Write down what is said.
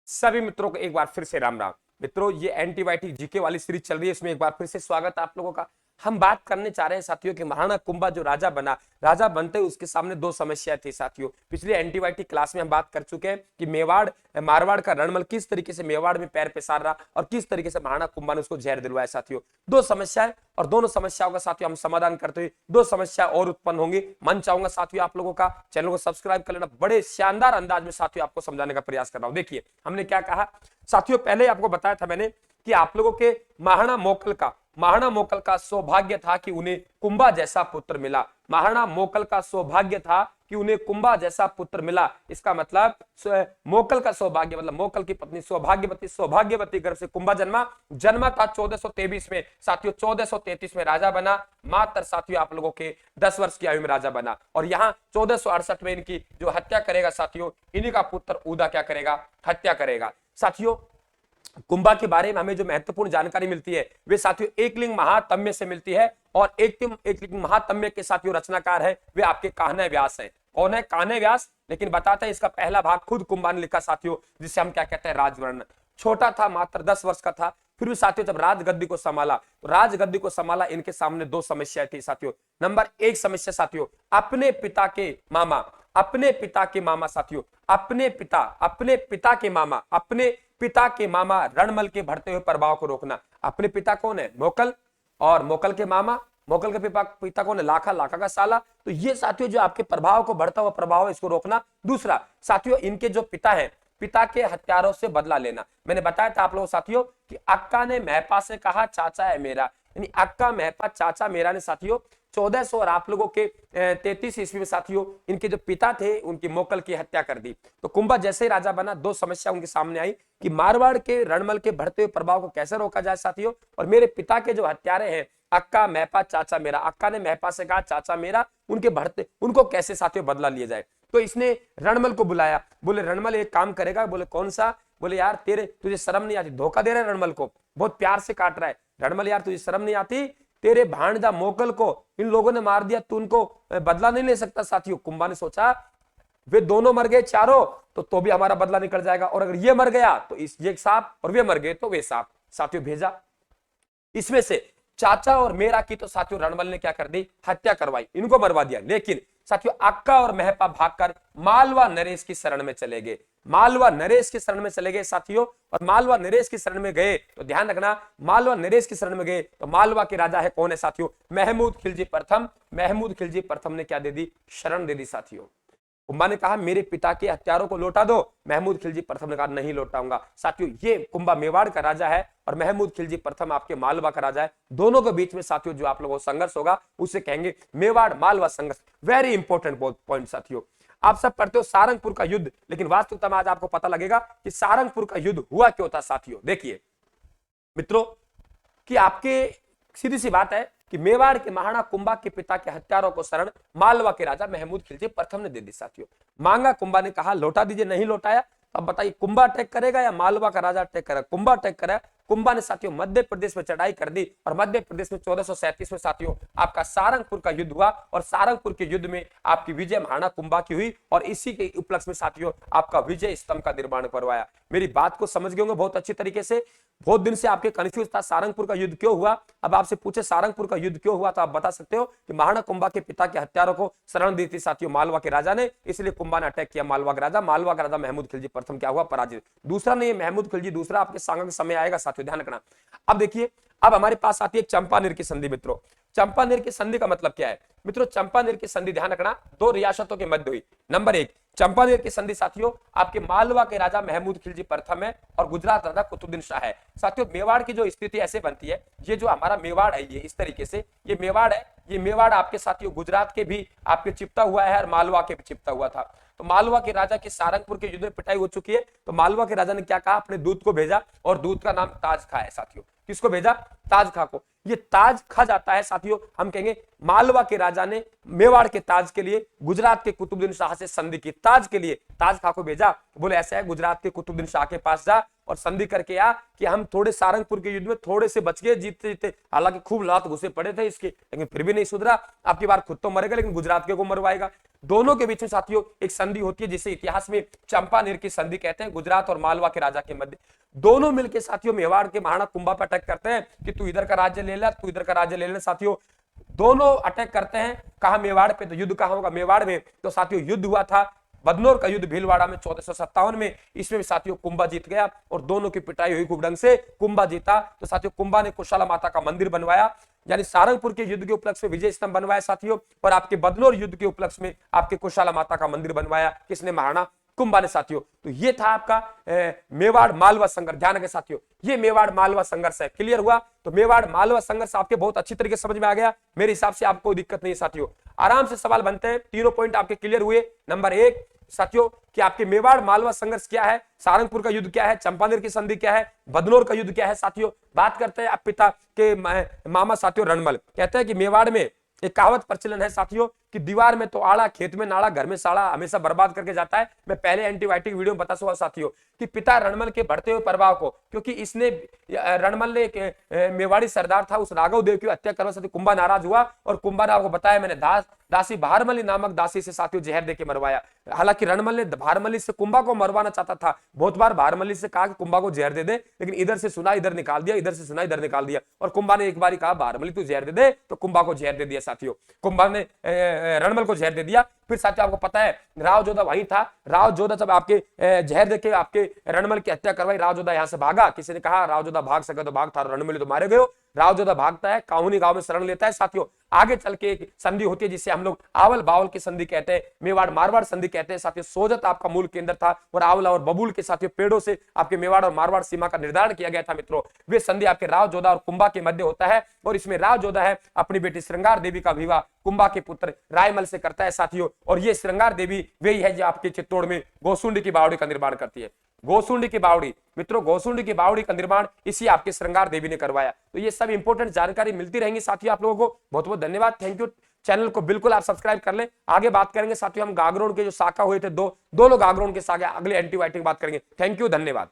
सभी मित्रों को एक बार फिर से राम राम। मित्रों, ये एंटीबायोटिक जीके वाली सीरीज चल रही है, इसमें एक बार फिर से स्वागत है आप लोगों का। हम बात करने चाह रहे हैं साथियों कि महाराणा कुंभा जो राजा बना, राजा बनते उसके सामने दो समस्याएं थी साथियों। पिछले एंटीबायोटिक क्लास में हम बात कर चुके हैं कि मेवाड़ मारवाड़ का रणमल किस तरीके से मेवाड़ में पैर पसार रहा और किस तरीके से महाराणा कुंभा ने उसको जहर दिलवाया साथियों। दो समस्याएं और दोनों समस्याओं का साथियों हम समाधान करते हुए दो समस्या और उत्पन्न होंगी। मन चाहूंगा साथियों आप लोगों का चैनल को सब्सक्राइब कर लेना। बड़े शानदार अंदाज में साथियों आपको समझाने का प्रयास कर रहा हूं। देखिए हमने क्या कहा साथियों, पहले आपको बताया था मैंने कि आप लोगों के महाराणा मोकल का सौभाग्य था कि उन्हें कुंभा जैसा पुत्र मिला। महाराणा मोकल का सौभाग्य था कि उन्हें कुंभा जैसा पुत्र मिला। इसका मतलब मोकल का सौभाग्य मतलब मोकल की पत्नी सौभाग्यवती गर्भ से कुंभा जन्मा था 1423 में साथियों। 1433 में राजा बना, मात्र साथियों आप लोगों के 10 वर्ष की आयु में राजा बना। और यहाँ 1468 में इनकी जो हत्या करेगा साथियों, इन्हीं का पुत्र उदा क्या करेगा, हत्या करेगा। साथियों कुंभा के बारे में हमें जो महत्वपूर्ण जानकारी मिलती है वे साथियों एकलिंग महात्म्य से मिलती है। और एकलिंग महात्म्य के साथियों रचनाकार है वे आपके कान्है व्यास हैं। कौन है? कान्है व्यास। लेकिन बताते हैं इसका पहला भाग खुद कुंभा ने लिखा साथियों, जिसे हम क्या कहते हैं, राजवर्णन। छोटा था, मात्र 10 वर्ष का था। फिर भी साथियों जब राजगद्दी को संभाला तो राजगद्दी को संभाला इनके सामने दो समस्याएं थी साथियों। नंबर एक समस्या साथियों, अपने पिता के मामा साथियों, अपने पिता के मामा रणमल के बढ़ते हुए प्रभाव को रोकना। अपने पिता कौन है? मोकल। और मोकल के पिता कौन है? लाखा का साला। तो ये साथियों जो आपके प्रभाव को बढ़ता हुआ प्रभाव है, इसको रोकना। दूसरा साथियों इनके जो पिता हैं, पिता के हत्यारों से बदला लेना। मैंने बताया था आप लोगों साथियों कि अक्का ने महपा से कहा चाचा है मेरा, यानी अक्का महपा चाचा मेरा ने साथियों 1400 और आप लोगों के 33 ईस्वी में साथियों इनके जो पिता थे उनकी मोकल की हत्या कर दी। तो कुंभा जैसे ही राजा बना दो समस्या उनके सामने आई कि मारवाड़ के रणमल के बढ़ते हुए प्रभाव को कैसे रोका जाए साथियों, और मेरे पिता के जो हत्यारे हैं अक्का महपा चाचा मेरा, अक्का ने महपा से कहा चाचा मेरा, उनको कैसे साथियों बदला लिया जाए। तो इसने रणमल को बुलाया। बोले रणमल एक काम करेगा। बोले कौन सा? बोले यार तुझे शर्म नहीं आती? धोखा दे रहा है रणमल को, बहुत प्यार से काट रहा है। रणमल यार तुझे शर्म नहीं आती? तेरे भांजा मोकल को इन लोगों ने मार दिया, तू उनको बदला नहीं ले सकता साथियों। कुंभा ने सोचा वे दोनों मर गए चारों तो भी हमारा बदला निकल जाएगा, और अगर ये मर गया तो ये सांप, और वे मर गए तो वे सांप। साथियों भेजा इसमें से चाचा और मेरा की तो साथियों रणमल ने क्या कर दी, हत्या करवाई, इनको मरवा दिया। लेकिन साथियों अक्का और महपा भागकर मालवा नरेश की शरण में चले गए। मालवा नरेश की शरण में चले गए साथियों। और मालवा नरेश की शरण में गए तो ध्यान रखना, मालवा नरेश की शरण में गए तो मालवा के राजा है कौन है साथियों? महमूद खिलजी प्रथम। महमूद खिलजी प्रथम ने क्या दे दी? शरण दे दी साथियों। कुंभा ने कहा मेरे पिता के हत्यारों को लौटा दो। महमूद खिलजी प्रथम ने कहा नहीं लौटाऊंगा। साथियों ये कुंभा मेवाड़ का राजा है और महमूद खिलजी प्रथम आपके मालवा का राजा है। दोनों के बीच में साथियों जो आप लोगों को संघर्ष होगा उसे कहेंगे मेवाड़ मालवा संघर्ष। वेरी इंपॉर्टेंट पॉइंट साथियों। आप सब पढ़ते हो सारंगपुर का युद्ध, लेकिन वास्तविकता में आज आपको पता लगेगा कि सारंगपुर का युद्ध हुआ क्यों था साथियों। देखिए मित्रों कि आपके सीधी सी बात है कि मेवाड़ के महाराणा कुंभा के पिता के हत्यारों को शरण मालवा के राजा महमूद खिलजी प्रथम ने दे दी साथियों। मांगा, कुंभा ने कहा लौटा दीजिए, नहीं लौटाया। अब बताइए कुंभा अटैक करेगा या मालवा का राजा अटैक करेगा? कुंभा अटैक करेगा। कुंभा ने साथियों मध्य प्रदेश में चढ़ाई कर दी और मध्य प्रदेश में 1437 में साथियों आपका सारंगपुर का युद्ध हुआ। और सारंगपुर के युद्ध में आपकी विजय महाराणा कुंभा की हुई और इसी के उपलक्ष्य में साथियों आपका विजय स्तंभ का निर्माण करवाया। मेरी बात को समझ गए होंगे बहुत अच्छी तरीके से। बहुत दिन से आपके कंफ्यूज था सारंगपुर का युद्ध क्यों हुआ। अब आपसे पूछे सारंगपुर का युद्ध क्यों हुआ तो आप बता सकते हो कि महाराणा कुंभा के पिता के हत्यारों को शरण दी थी साथियों मालवा के राजा ने, इसलिए कुंभा ने अटैक किया मालवा का राजा। मालवा का राजा महमूद खिलजी प्रथम क्या हुआ? पराजित। दूसरा नहीं महमूद खिलजी, दूसरा आपके सांगा समय आएगा साथियों, ध्यान रखना। अब देखिए अब हमारे पास आती है चंपानेर की संधि। मित्रों चंपानेर की संधि का मतलब क्या है? मित्रों चंपानेर की संधि ध्यान रखना दो रियासतों के मध्य हुई। नंबर एक चंपानेर की संधि साथियों आपके मालवा के राजा महमूद खिलजी प्रथम है और गुजरात राजा कुतुबुद्दीन शाह है। साथियों मेवाड़ की जो स्थिति ऐसे बनती है, ये जो हमारा मेवाड़ है ये इस तरीके से ये मेवाड़ है, ये मेवाड़ आपके साथियों गुजरात के भी आपके चिपटा हुआ है और मालवा के भी चिपटा हुआ था। तो मालवा के राजा की सारंगपुर के युद्ध में पिटाई हो चुकी है। तो मालवा के राजा ने क्या कहा? अपने दूत को भेजा और दूत का नाम ताज खा है साथियों। किसको भेजा? ताज खा को। ये ताज खा जाता है साथियों, हम कहेंगे मालवा के राजा ने मेवाड़ के ताज के लिए गुजरात के कुतुबुद्दीन शाह से संधि की। ताज के लिए ताज खा को भेजा, बोले ऐसा है गुजरात के कुतुबुद्दीन शाह के पास जा और संधि करके आ कि हम थोड़े सारंगपुर के युद्ध में थोड़े से बच गए जीतते जीतते, हालांकि खूब लात घुसे पड़े थे इसके, लेकिन फिर भी नहीं सुधरा। आपकी बार खुद तो मरेगा लेकिन गुजरात के को मरवाएगा। दोनों के बीच में साथियों एक संधि होती है जिसे इतिहास में चंपानेर की संधि कहते हैं, गुजरात और मालवा के राजा के मध्य। दोनों मिलकर साथियों मेवाड़ के महाराणा कुंभा पर अटैक करते हैं कि तू इधर का राज्य ले ले, तू इधर का राज्य ले ले। साथियों दोनों अटैक करते हैं, कहा मेवाड़ पे, तो युद्ध कहां होगा, मेवाड़ में। तो साथियों युद्ध हुआ था बदनौर का युद्ध भीलवाड़ा में 1457 में। इसमें भी साथियों कुंभा जीत गया और दोनों की पिटाई हुई खूब ढंग से, कुंभा जीता। तो साथियों कुंभा ने कुशाला माता का मंदिर बनवाया, यानी सारंगपुर के युद्ध के उपलक्ष्य में विजय स्तंभ बनवाया साथियों, और आपके बदनौर युद्ध के उपलक्ष्य में आपके कुशाला माता का मंदिर बनवाया। किसने, महाराणा कुंभा ने साथियों। तो ये था आपका मेवाड़ मालवा संघर्ष। ध्यान रखें साथियों, ये मेवाड़ मालवा संघर्ष है। क्लियर हुआ? तो मेवाड़ मालवा संघर्ष आपके बहुत अच्छी तरीके से समझ में आ गया। मेरे हिसाब से आपको दिक्कत नहीं है साथियों, आराम से सवाल बनते हैं। तीनों पॉइंट आपके क्लियर हुए। नंबर 1 साथियों कि आपके मेवाड़ मालवा संघर्ष क्या है, सारंगपुर का युद्ध क्या है, चंपानेर की संधि क्या है, बदनौर का युद्ध क्या है साथियों। बात करते हैं आप पिता के मामा साथियों रणमल। कहते हैं कि मेवाड़ में एक कहावत प्रचलन है साथियों कि दीवार में तो आड़ा, खेत में नाड़ा, घर में साड़ा हमेशा बर्बाद करके जाता है। मैं पहले एंटीबायोटिक वीडियो में बता चुका साथियों कि पिता रणमल के बढ़ते हुए प्रभाव को, क्योंकि इसने रणमल ने एक मेवाड़ी सरदार था, उस राघव देव की हत्या करने से कुंभा नाराज हुआ और कुंभा ने आपको बताया मैंने दासी भारमली नामक दासी से साथियों जहर देके मरवाया। हालांकि रणमल ने भारमली से कुंभा को मरवाना चाहता था, बहुत बार भारमली से कहा कि कुंभा को जहर दे दे, लेकिन इधर से सुना इधर निकाल दिया, इधर से सुना इधर निकाल दिया, और कुंभा ने एक बार कहा भारमली तू जहर दे दे, तो कुंभा को जहर दे दिया साथियों। कुंभा ने रणमल को जहर दे दिया। फिर साथियों आपको पता है राव जोधा वहीं था। राव जोधा जब आपके जहर देके आपके रणमल की हत्या करवाई, राव जोधा यहां से भागा। किसी ने कहा राव जोधा भाग सके तो भाग, था रणमल तो मारे गए। राव जोधा भागता है, काहुनी गांव में शरण लेता है साथियों। आगे चल के एक संधि होती है जिसे हम लोग आवल बावल की संधि कहते हैं, मेवाड़ मारवाड़ संधि कहते हैं साथियों। सोजत आपका मूल केंद्र था और आवला और बबूल के साथियों पेड़ों से आपके मेवाड़ और मारवाड़ सीमा का निर्धारण किया गया था मित्रों। वे संधि आपके राव जोधा और कुंभा के मध्य होता है, और इसमें राव जोधा है अपनी बेटी श्रृंगार देवी का विवाह कुंभा के पुत्र रायमल से करता है साथियों। और ये श्रृंगार देवी वही है जो आपके चित्तौड़ में गोसुंडी की बावड़ी का निर्माण करती है। गोसुंडी की बावड़ी मित्रों, गोसुंडी की बावड़ी का निर्माण इसी आपके श्रृंगार देवी ने करवाया। तो ये सब इंपॉर्टेंट जानकारी मिलती रहेंगी साथियों आप लोगों को। बहुत बहुत धन्यवाद, थैंक यू। चैनल को बिल्कुल आप सब्सक्राइब कर लें। आगे बात करेंगे साथियों हम गागरोन के जो शाखा हुए थे, दो लोग गागरोन के शाखा, अगले एंटीबायोटिक बात करेंगे। थैंक यू, धन्यवाद।